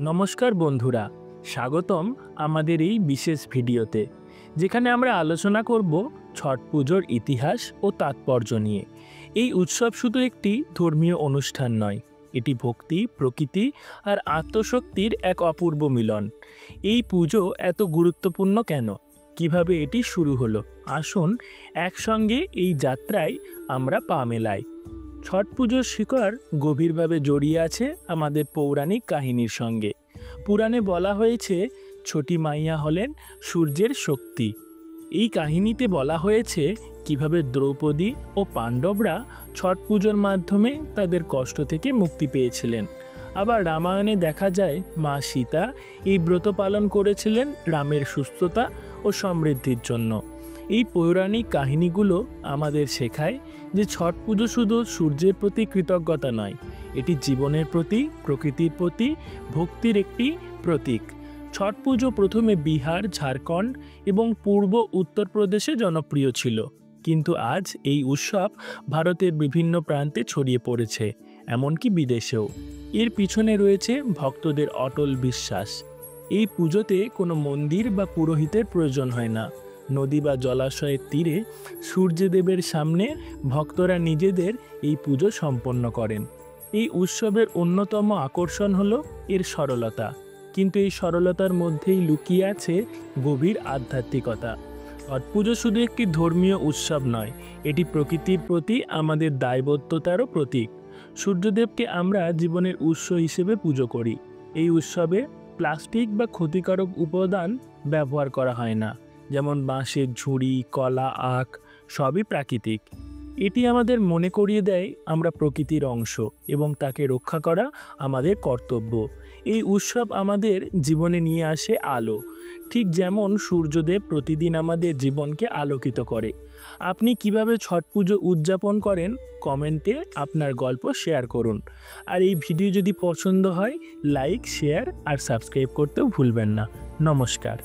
নমস্কার বন্ধুরা, স্বাগতম আমাদের এই বিশেষ ভিডিওতে, যেখানে আমরা আলোচনা করব ছট পুজোর ইতিহাস ও তাৎপর্য নিয়ে। এই উৎসব শুধু একটি ধর্মীয় অনুষ্ঠান নয়, এটি ভক্তি, প্রকৃতি আর আত্মশক্তির এক অপূর্ব মিলন। এই পুজো এত গুরুত্বপূর্ণ কেন, কিভাবে এটি শুরু হলো, আসুন একসঙ্গে এই যাত্রায় আমরা পা মেলাই। ছট পুজোর শিকড় গভীরভাবে জড়িয়ে আছে আমাদের পৌরাণিক কাহিনীর সঙ্গে। পুরাণে বলা হয়েছে ছোটি মাইয়া হলেন সূর্যের শক্তি। এই কাহিনীতে বলা হয়েছে কিভাবে দ্রৌপদী ও পাণ্ডবরা ছট পুজোর মাধ্যমে তাদের কষ্ট থেকে মুক্তি পেয়েছিলেন। আবার রামায়ণে দেখা যায় মা সীতা এই ব্রত পালন করেছিলেন রামের সুস্থতা ও সমৃদ্ধির জন্য। এই পৌরাণিক কাহিনীগুলো আমাদের শেখায় যে ছট পুজো শুধু সূর্যের প্রতি কৃতজ্ঞতা নয়, এটি জীবনের প্রতি, প্রকৃতির প্রতি ভক্তির একটি প্রতীক। ছট পুজো প্রথমে বিহার, ঝাড়খণ্ড এবং পূর্ব উত্তরপ্রদেশে জনপ্রিয় ছিল, কিন্তু আজ এই উৎসব ভারতের বিভিন্ন প্রান্তে ছড়িয়ে পড়েছে, এমনকি বিদেশেও। এর পিছনে রয়েছে ভক্তদের অটল বিশ্বাস। এই পুজোতে কোনো মন্দির বা পুরোহিতের প্রয়োজন হয় না। নদী বা জলাশয়ের তীরে সূর্যদেবের সামনে ভক্তরা নিজেদের এই পুজো সম্পন্ন করেন। এই উৎসবের অন্যতম আকর্ষণ হলো এর সরলতা, কিন্তু এই সরলতার মধ্যেই লুকিয়ে আছে গভীর আধ্যাত্মিকতা। ছট পুজো শুধু একটি ধর্মীয় উৎসব নয়, এটি প্রকৃতির প্রতি আমাদের দায়বদ্ধতারও প্রতীক। সূর্যদেবকে আমরা জীবনের উৎস হিসেবে পুজো করি। এই উৎসবে প্লাস্টিক বা ক্ষতিকারক উপাদান ব্যবহার করা হয় না, যেমন বাঁশের ঝুড়ি, কলা, আখ সবই প্রাকৃতিক। এটি আমাদের মনে করিয়ে দেয় আমরা প্রকৃতির অংশ এবং তাকে রক্ষা করা আমাদের কর্তব্য। এই উৎসব আমাদের জীবনে নিয়ে আসে আলো, ঠিক যেমন সূর্যদেব প্রতিদিন আমাদের জীবনকে আলোকিত করে। আপনি কিভাবে ছট পুজো উদযাপন করেন, কমেন্টে আপনার গল্প শেয়ার করুন। আর এই ভিডিও যদি পছন্দ হয়, লাইক, শেয়ার আর সাবস্ক্রাইব করতেও ভুলবেন না। নমস্কার।